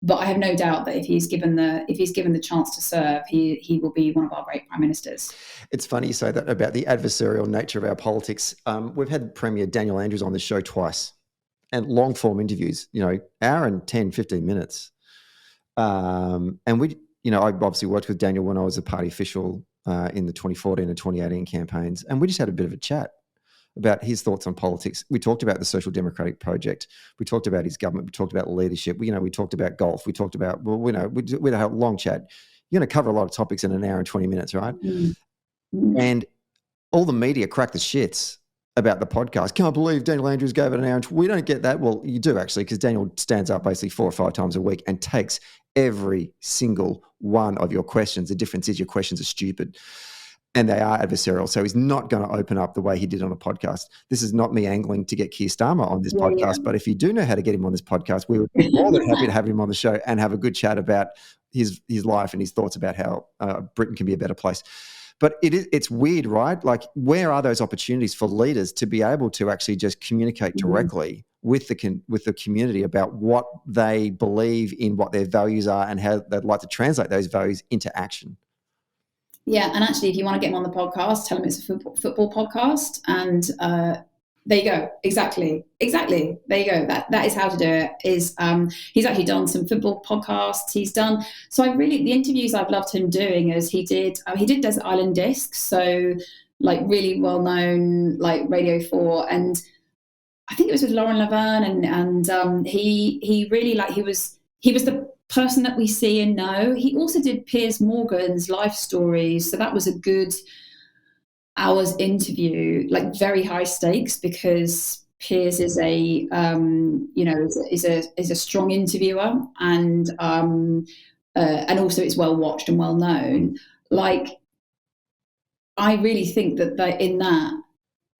But I have no doubt that if he's given the chance to serve, he will be one of our great prime ministers. It's funny you say that about the adversarial nature of our politics. We've had Premier Daniel Andrews on the show twice, and long form interviews, hour and 10, 15 minutes. And I obviously worked with Daniel when I was a party official in the 2014 and 2018 campaigns, and we just had a bit of a chat about his thoughts on politics. We talked about the Social Democratic Project. We talked about his government. We talked about leadership. We talked about golf. We talked about, we had a long chat. You're going to cover a lot of topics in an hour and 20 minutes, right? Mm-hmm. And all the media crack the shits about the podcast. Can't believe Daniel Andrews gave it an hour. We don't get that. Well, you do actually, because Daniel stands up basically 4 or 5 times a week and takes every single one of your questions. The difference is your questions are stupid and they are adversarial. So he's not going to open up the way he did on a podcast. This is not me angling to get Keir Starmer on this podcast, but if you do know how to get him on this podcast, we would be more than happy to have him on the show and have a good chat about his life and his thoughts about how Britain can be a better place. But it's weird, right? Like, where are those opportunities for leaders to be able to actually just communicate directly with the community about what they believe in, what their values are, and how they'd like to translate those values into action? Yeah, and actually, if you want to get him on the podcast, tell him it's a football podcast, and there you go. Exactly. There you go. That is how to do it. He's actually done some football podcasts. He's done. So the interviews I've loved him doing is he did Desert Island Discs. So like really well known, like Radio 4, and I think it was with Lauren Laverne, and he really he was the person that we see and know. He also did Piers Morgan's life stories, so that was a good hour's interview, like very high stakes, because Piers is a strong interviewer, and also it's well watched and well known. Like, I really think that in that,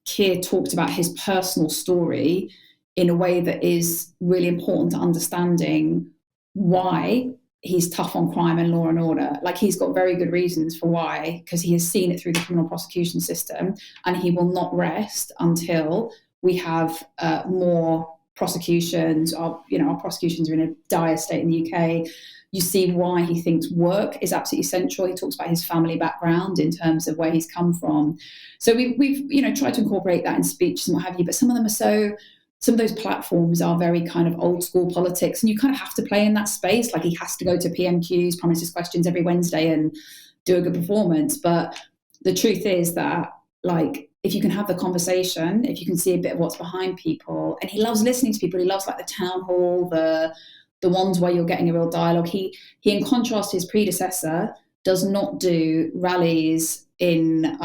Keir talked about his personal story in a way that is really important to understanding why he's tough on crime and law and order. Like, he's got very good reasons for why, because he has seen it through the criminal prosecution system, and he will not rest until we have more prosecutions. Our prosecutions are in a dire state in the UK. You see why he thinks work is absolutely essential. He talks about his family background in terms of where he's come from. So we've tried to incorporate that in speeches and what have you, but some of those platforms are very kind of old school politics, and you kind of have to play in that space. Like, he has to go to PMQs, Prime Minister's Questions, every Wednesday and do a good performance. But the truth is that, like, if you can have the conversation, if you can see a bit of what's behind people, and he loves listening to people. He loves like the town hall, the ones where you're getting a real dialogue. He in contrast to his predecessor, does not do rallies in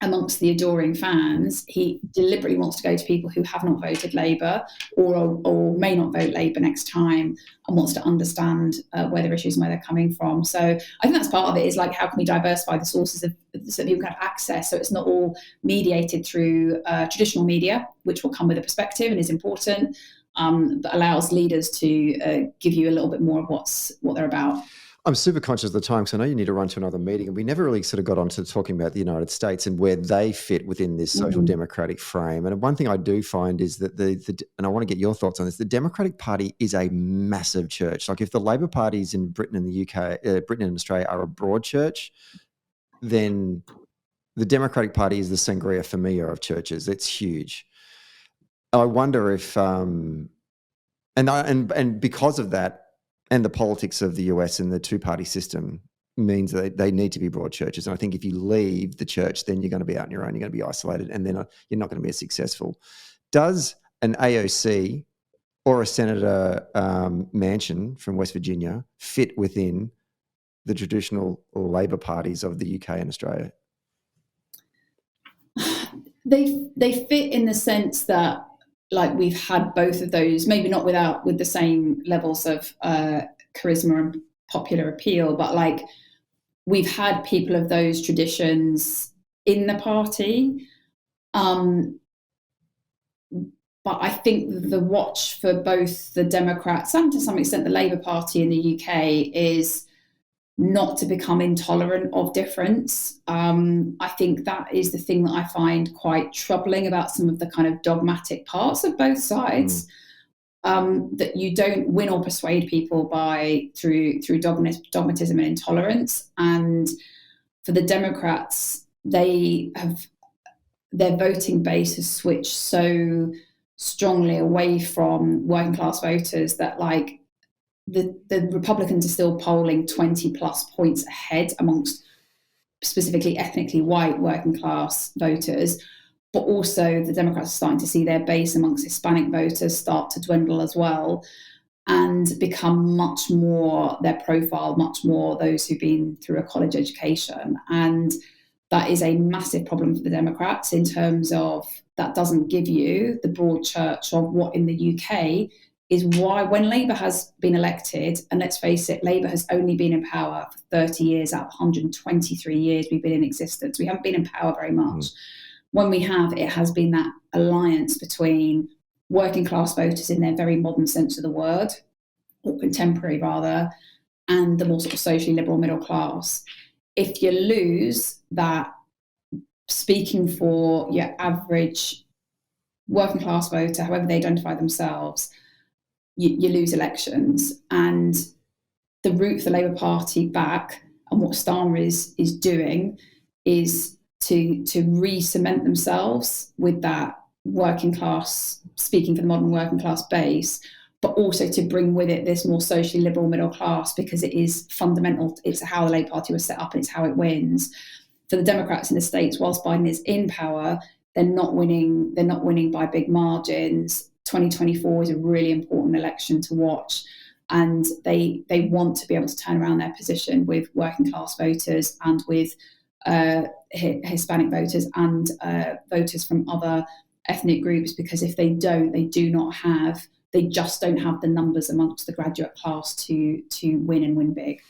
amongst the adoring fans. He deliberately wants to go to people who have not voted Labour or may not vote Labour next time, and wants to understand where their issues and where they're coming from. So I think that's part of it, is like, how can we diversify the sources so that people can have access, so it's not all mediated through traditional media, which will come with a perspective and is important, but allows leaders to give you a little bit more of what they're about. I'm super conscious of the time, because I know you need to run to another meeting, and we never really sort of got onto talking about the United States and where they fit within this social democratic frame. And one thing I do find is that and I want to get your thoughts on this, the Democratic Party is a massive church. Like, if the Labor parties in Britain and the UK, Britain and Australia are a broad church, then the Democratic Party is the Sangria Familia of churches. It's huge. I wonder if, and because of that, and the politics of the US and the two-party system means that they need to be broad churches. And I think if you leave the church, then you're going to be out on your own. You're going to be isolated, and then you're not going to be as successful. Does an AOC or a Senator Manchin from West Virginia fit within the traditional Labor parties of the UK and Australia? They fit in the sense that, like, we've had both of those, maybe not with the same levels of charisma and popular appeal, but like we've had people of those traditions in the party. But I think the watch for both the Democrats and to some extent the Labour Party in the UK is not to become intolerant of difference. I think that is the thing that I find quite troubling about some of the kind of dogmatic parts of both sides. That you don't win or persuade people through dogmatism and intolerance. And for the Democrats, their voting base has switched so strongly away from working class voters that, like, the Republicans are still polling 20 plus points ahead amongst specifically ethnically white working class voters. But also the Democrats are starting to see their base amongst Hispanic voters start to dwindle as well and become much more their profile, much more those who've been through a college education. And that is a massive problem for the Democrats in terms of that doesn't give you the broad church of what in the UK is why when Labour has been elected, and let's face it, Labour has only been in power for 30 years out of 123 years we've been in existence. We haven't been in power very much. When we have, it has been that alliance between working class voters in their very modern sense of the word, or contemporary rather, and the more sort of socially liberal middle class. If you lose that speaking for your average working class voter, however they identify themselves, you lose elections. And the route for the Labour Party back, and what Starmer is doing, is to re-cement themselves with that working class, speaking for the modern working class base, but also to bring with it this more socially liberal middle class, because it is fundamental. It's how the Labour Party was set up and it's how it wins. For the Democrats in the States, whilst Biden is in power, they're not winning by big margins. 2024 is a really important election to watch. And they want to be able to turn around their position with working class voters and with Hispanic voters and voters from other ethnic groups, because if they don't, they just don't have the numbers amongst the graduate class to win and win big.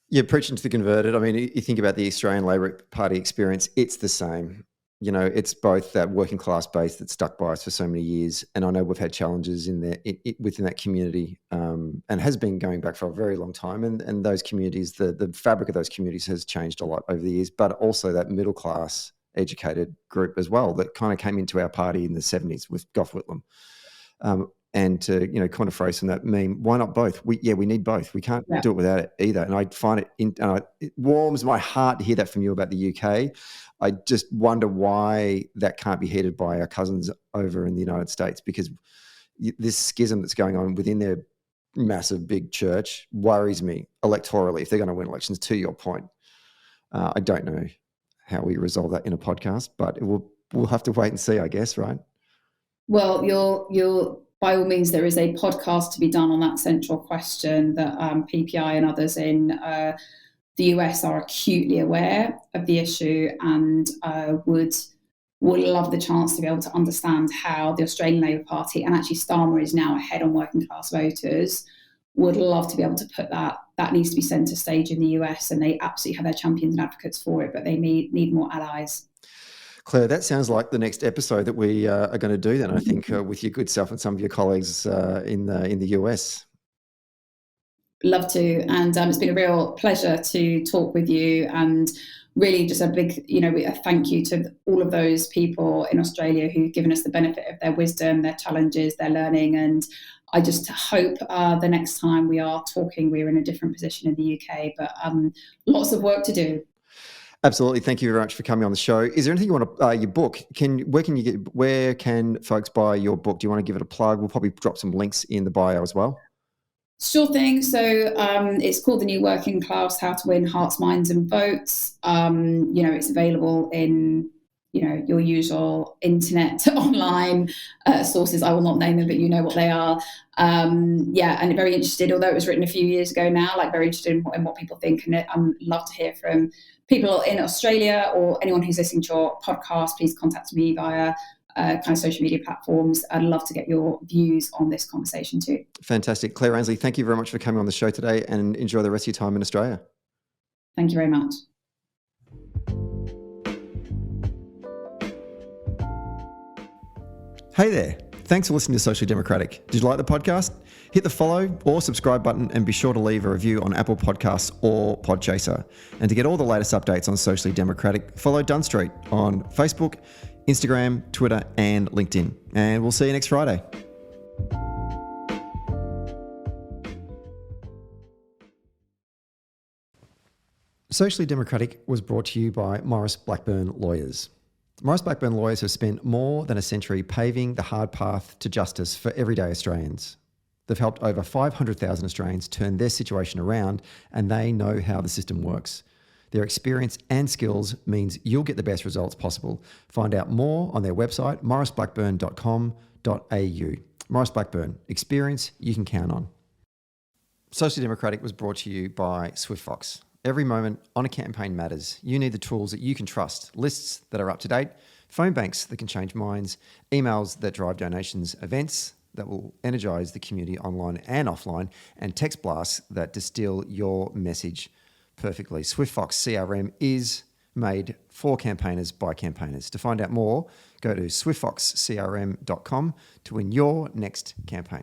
You're preaching to the converted. I mean, you think about the Australian Labor Party experience, it's the same. You know, it's both that working class base that stuck by us for so many years. And I know we've had challenges in there within that community and has been going back for a very long time. And those communities, the fabric of those communities has changed a lot over the years, but also that middle class educated group as well that kind of came into our party in the 70s with Gough Whitlam. And to, kind of phrase from that meme, why not both? We need both. We can't do it without it either. And I find it warms my heart to hear that from you about the UK. I just wonder why that can't be heeded by our cousins over in the United States, because this schism that's going on within their massive big church worries me electorally if they're going to win elections, to your point. I don't know how we resolve that in a podcast, but we'll have to wait and see, I guess, right? Well, you'll by all means, there is a podcast to be done on that central question that PPI and others in the US are acutely aware of the issue and would love the chance to be able to understand how the Australian Labor Party, and actually Starmer is now ahead on working class voters, would love to be able to put that needs to be centre stage in the US, and they absolutely have their champions and advocates for it, but they need more allies. Claire, that sounds like the next episode that we are going to do then, I think, with your good self and some of your colleagues in the US. Love to. And it's been a real pleasure to talk with you, and really just a big, a thank you to all of those people in Australia who've given us the benefit of their wisdom, their challenges, their learning. And I just hope the next time we are talking, we're in a different position in the UK, but lots of work to do. Absolutely. Thank you very much for coming on the show. Is there anything you want to, your book, where can folks buy your book? Do you want to give it a plug? We'll probably drop some links in the bio as well. Sure thing. So it's called The New Working Class, How to Win Hearts, Minds and Votes. It's available in, your usual internet online sources. I will not name them, but you know what they are. And very interested, although it was written a few years ago now, like very interested in what people think. And I'd love to hear from people in Australia or anyone who's listening to your podcast. Please contact me via kind of social media platforms. I'd love to get your views on this conversation too. Fantastic. Claire, Ainsley, thank you very much for coming on the show today, and enjoy the rest of your time in Australia. Thank you very much. Hey there. Thanks for listening to Socially Democratic. Did you like the podcast? Hit the follow or subscribe button and be sure to leave a review on Apple Podcasts or Podchaser. And to get all the latest updates on Socially Democratic, follow Dunn Street on Facebook, Instagram, Twitter, and LinkedIn. And we'll see you next Friday. Socially Democratic was brought to you by Maurice Blackburn Lawyers. Maurice Blackburn Lawyers have spent more than a century paving the hard path to justice for everyday Australians. They've helped over 500,000 Australians turn their situation around, and they know how the system works. Their experience and skills means you'll get the best results possible. Find out more on their website, mauriceblackburn.com.au. Maurice Blackburn, experience you can count on. Socially Democratic was brought to you by SwiftFox. Every moment on a campaign matters. You need the tools that you can trust, lists that are up to date, phone banks that can change minds, emails that drive donations, events that will energise the community online and offline, and text blasts that distill your message perfectly. SwiftFox CRM is made for campaigners by campaigners. To find out more, go to swiftfoxcrm.com to win your next campaign.